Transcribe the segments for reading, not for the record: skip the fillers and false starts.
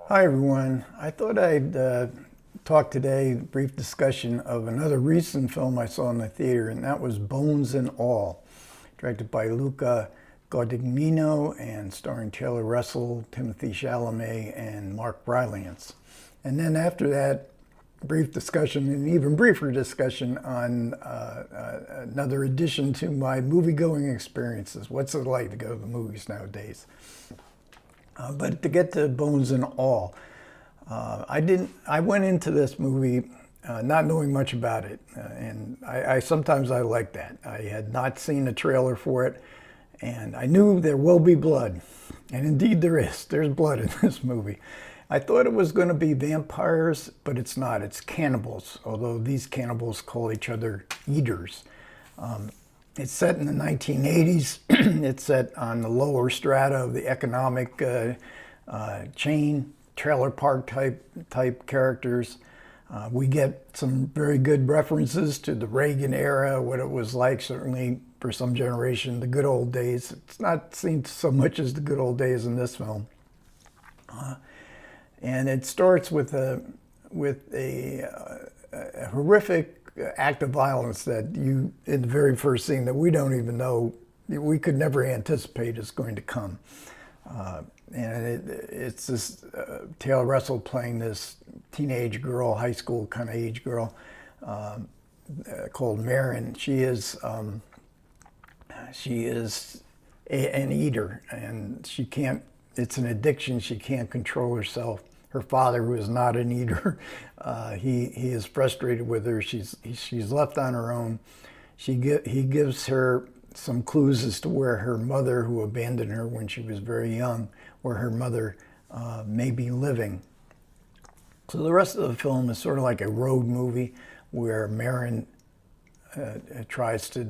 Hi everyone. I thought I'd talk today, brief discussion of another recent film I saw in the theater, and that was Bones and All, directed by Luca Gaudagnino and starring Taylor Russell, Timothy Chalamet, and Mark Rylance. And then after that, brief discussion, an even briefer discussion on another addition to my movie-going experiences. What's it like to go to the movies nowadays? But to get to Bones and All, I went into this movie not knowing much about it, and sometimes I like that. I had not seen a trailer for it, and I knew there will be blood, and indeed there is. There's blood in this movie. I thought it was going to be vampires, but it's not. It's cannibals, although these cannibals call each other eaters. It's set in the 1980s. It's set on the lower strata of the economic chain, trailer park type characters. We get some very good references to the Reagan era, what it was like, certainly for some generation, the good old days. It's not seen so much as the good old days in this film. And it starts with a horrific act of violence that in the very first scene, that we don't even know, we could never anticipate is going to come. And it's this Taylor Russell playing this teenage girl, high school kind of age girl, called Marin. She is an eater, and she can't. It's an addiction. She can't control herself. Her father, who is not an eater, he is frustrated with her. She's left on her own. He gives her some clues as to where her mother, who abandoned her when she was very young, where her mother may be living. So the rest of the film is sort of like a road movie where Marin tries to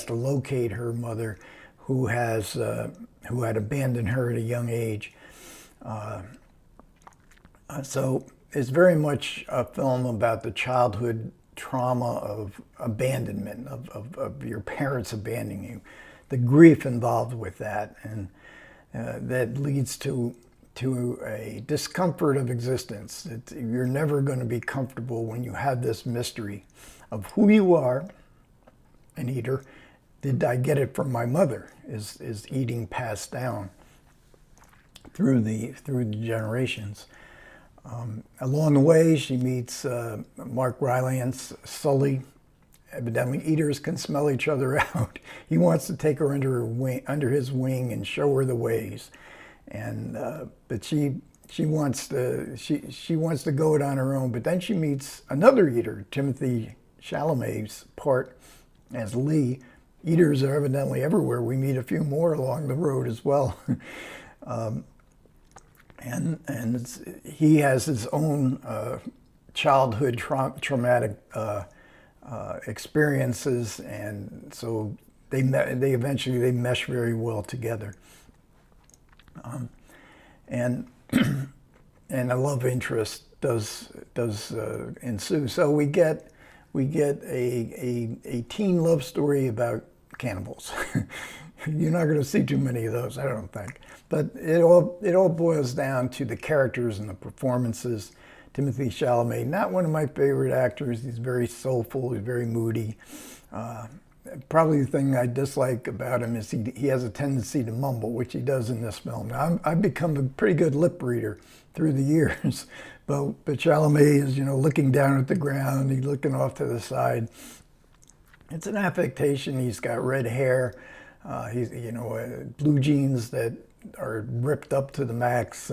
locate her mother, who had abandoned her at a young age. So it's very much a film about the childhood trauma of abandonment, of your parents abandoning you, the grief involved with that, and that leads to a discomfort of existence. You're never going to be comfortable when you have this mystery of who you are, an eater. Did I get it from my mother? Is eating passed down through the generations? Along the way, she meets Mark Rylance, Sully. Evidently, eaters can smell each other out. He wants to take her under his wing and show her the ways, and but she wants to go it on her own. But then she meets another eater, Timothy Chalamet's part as Lee. Eaters are evidently everywhere. We meet a few more along the road as well. And he has his own childhood traumatic experiences, and so they eventually mesh very well together. And a love interest does ensue. So we get a teen love story about cannibals. You're not going to see too many of those, I don't think. But it all boils down to the characters and the performances. Timothy Chalamet, not one of my favorite actors. He's very soulful. He's very moody. Probably the thing I dislike about him is he has a tendency to mumble, which he does in this film. Now, I've become a pretty good lip reader through the years, but Chalamet is, looking down at the ground. He's looking off to the side. It's an affectation. He's got red hair. He's, blue jeans that are ripped up to the max.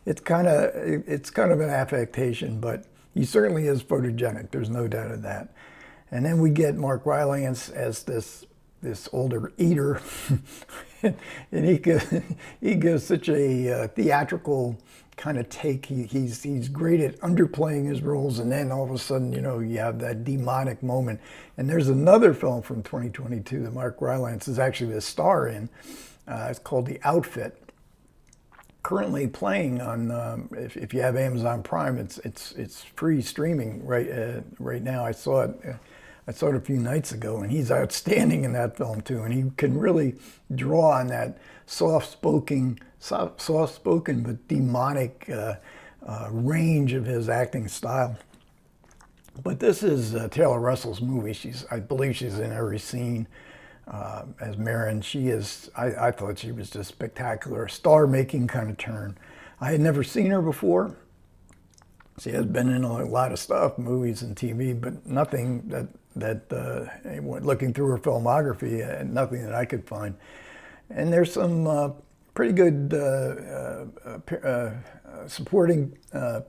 It's kind of an affectation, but he certainly is photogenic. There's no doubt of that. And then we get Mark Rylance as this older eater, and he gives such a theatrical kind of take. He's great at underplaying his roles, and then all of a sudden, you have that demonic moment. And there's another film from 2022 that Mark Rylance is actually the star in. It's called The Outfit. Currently playing on, if you have Amazon Prime, it's free streaming right now. I saw it a few nights ago, and he's outstanding in that film too. And he can really draw on that soft-spoken soft-spoken but demonic range of his acting style. But this is Taylor Russell's movie. I believe she's in every scene as Marin. She is, I thought she was just spectacular, a star-making kind of turn. I had never seen her before. She has been in a lot of stuff, movies and TV, but nothing looking through her filmography, nothing that I could find. And there's some pretty good supporting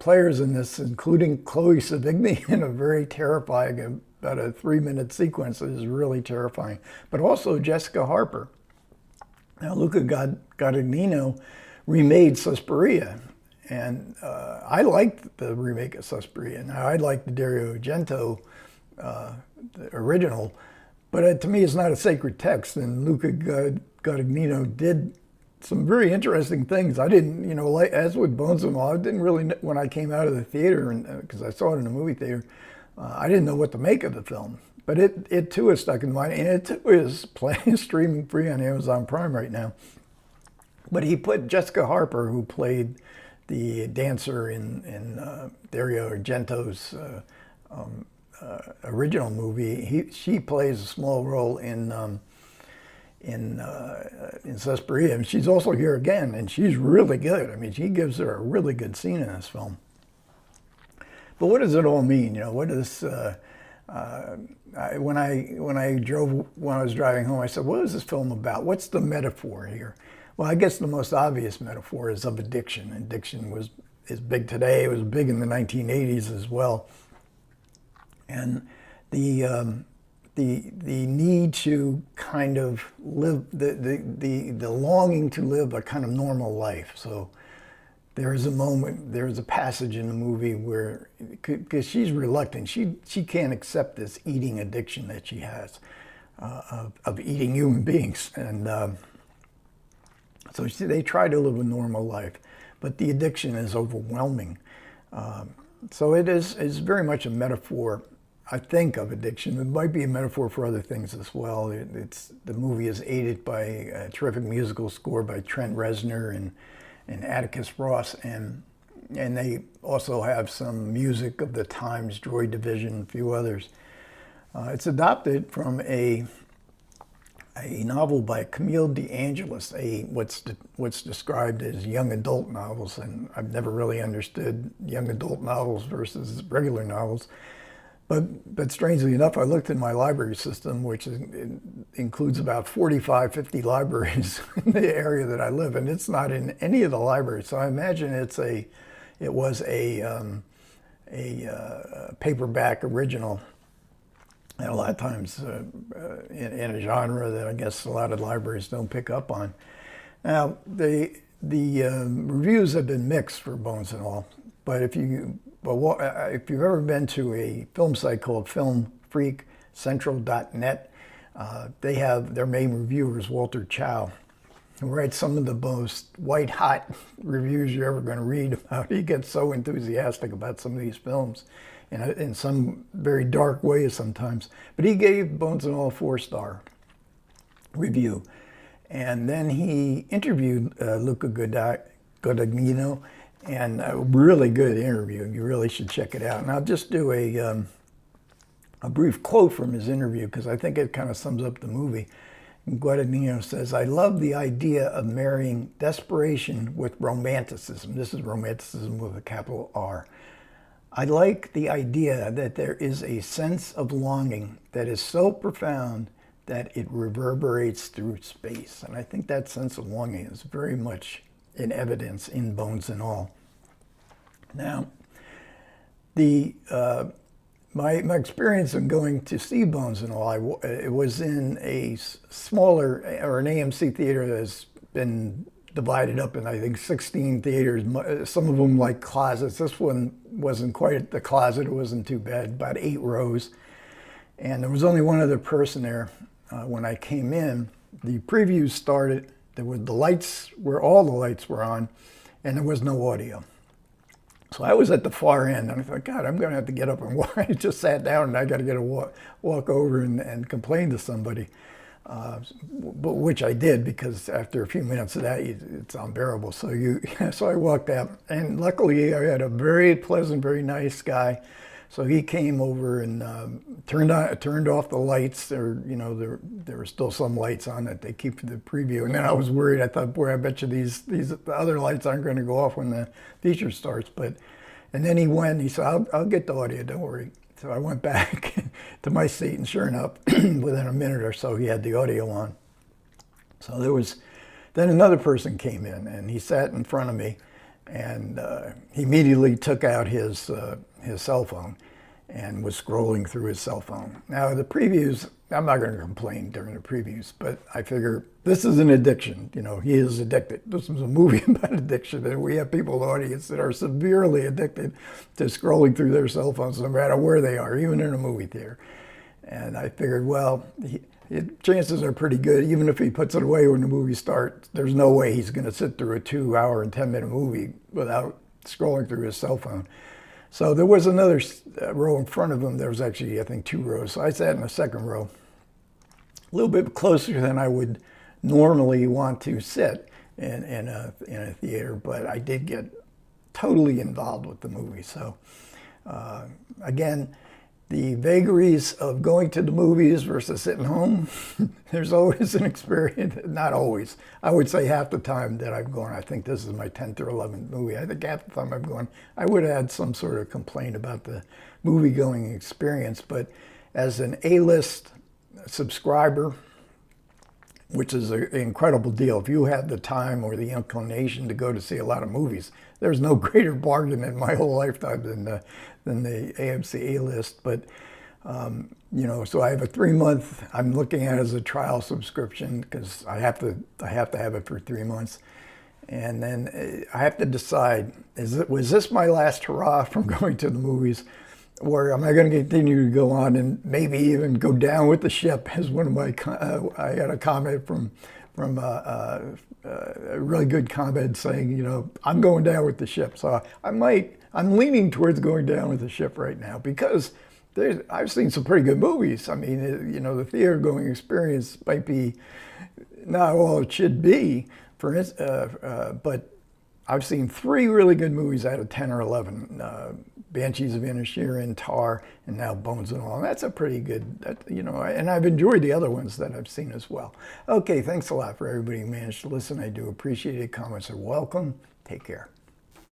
players in this, including Chloe Sevigny in a very terrifying, about a 3-minute sequence that is really terrifying, but also Jessica Harper. Now, Luca Gaudagnino remade Suspiria, and I liked the remake of Suspiria. Now, I liked the Dario Argento the original, but to me, it's not a sacred text, and Luca Gaudagnino did some very interesting things. I didn't, like, as with Bones and All, I didn't really, when I came out of the theater, and because I saw it in a movie theater, I didn't know what to make of the film. But it too is stuck in mind, and it too is streaming free on Amazon Prime right now. But he put Jessica Harper, who played the dancer in Dario Argento's original movie, she plays a small role in Suspiria, and she's also here again, and she's really good. I mean, she gives her a really good scene in this film. But what does it all mean? What is when I was driving home, I said, "What is this film about? What's the metaphor here?" Well, I guess the most obvious metaphor is of addiction. Addiction is big today. It was big in the 1980s as well, and the need to kind of live, the longing to live a kind of normal life. So there is a moment, there is a passage in the movie where, because she's reluctant, she can't accept this eating addiction that she has, of eating human beings. And so they try to live a normal life, but the addiction is overwhelming. So it's very much a metaphor, I think, of addiction. It might be a metaphor for other things as well. The movie is aided by a terrific musical score by Trent Reznor and Atticus Ross, and they also have some music of the Times, Joy Division, a few others. It's adopted from a novel by Camille DeAngelis, what's described as young adult novels, and I've never really understood young adult novels versus regular novels. But strangely enough, I looked in my library system, which includes about 45, 50 libraries in the area that I live, and it's not in any of the libraries. So I imagine it was a paperback original, and a lot of times in a genre that I guess a lot of libraries don't pick up on. Now, the reviews have been mixed for Bones and All, but if you've ever been to a film site called filmfreakcentral.net, they have their main reviewer is Walter Chow, who writes some of the most white-hot reviews you're ever going to read about. He gets so enthusiastic about some of these films in some very dark ways sometimes. But he gave Bones and All a 4-star review. And then he interviewed Luca Gaudagnino, and a really good interview. You really should check it out. And I'll just do a brief quote from his interview, because I think it kind of sums up the movie. Gaudagnino says, "I love the idea of marrying desperation with romanticism." This is romanticism with a capital R. "I like the idea that there is a sense of longing that is so profound that it reverberates through space." And I think that sense of longing is very much in evidence in Bones and All. Now, my experience in going to see Bones and All, it was in a smaller, or an AMC theater that has been divided up in, I think, 16 theaters, some of them like closets. This one wasn't quite the closet, it wasn't too bad, about 8 rows. And there was only one other person there when I came in. The previews started. All the lights were on, and there was no audio. So I was at the far end, and I thought, God, I'm going to have to get up and walk. I just sat down, and I got to get a walk over and complain to somebody. but which I did, because after a few minutes of that, it's unbearable. So so I walked out, and luckily I had a very pleasant, very nice guy. So he came over and turned off the lights. There were still some lights on that they keep for the preview. And then I was worried. I thought, boy, I bet you the other lights aren't going to go off when the feature starts. And then he went. And he said, "I'll get the audio. Don't worry." So I went back to my seat, and sure enough, within a minute or so, he had the audio on. So then another person came in, and he sat in front of me, and he immediately took out his cell phone and was scrolling through his cell phone. Now, the previews, I'm not going to complain during the previews, but I figure this is an addiction. He is addicted. This was a movie about addiction, and we have people in the audience that are severely addicted to scrolling through their cell phones, no matter where they are, even in a movie theater. And I figured, well, chances are pretty good, even if he puts it away when the movie starts, there's no way he's going to sit through a 2-hour and 10-minute movie without scrolling through his cell phone. So there was another row in front of him. There was actually, I think, 2 rows. So I sat in the second row, a little bit closer than I would normally want to sit in a theater, but I did get totally involved with the movie. So again, the vagaries of going to the movies versus sitting home, there's always an experience. Not always. I would say half the time that I've gone, I think this is my 10th or 11th movie. I think half the time I've gone, I would have had some sort of complaint about the movie-going experience. But as an A-list subscriber, which is an incredible deal, if you have the time or the inclination to go to see a lot of movies, there's no greater bargain in my whole lifetime than the AMC A-list. But so I have a 3-month. I'm looking at it as a trial subscription, because I have to have it for 3 months, and then I have to decide: was this my last hurrah from going to the movies, or am I going to continue to go on and maybe even go down with the ship? As one of my I got a comment from a really good comment saying, I'm going down with the ship. So I'm leaning towards going down with the ship right now, because I've seen some pretty good movies. I mean, the theater going experience might be not all it should be, but I've seen 3 really good movies out of 10 or 11. Banshees of Inisherin, Tar, and now Bones and All. That's a pretty good, and I've enjoyed the other ones that I've seen as well. Okay, thanks a lot for everybody who managed to listen. I do appreciate it. Comments are welcome. Take care.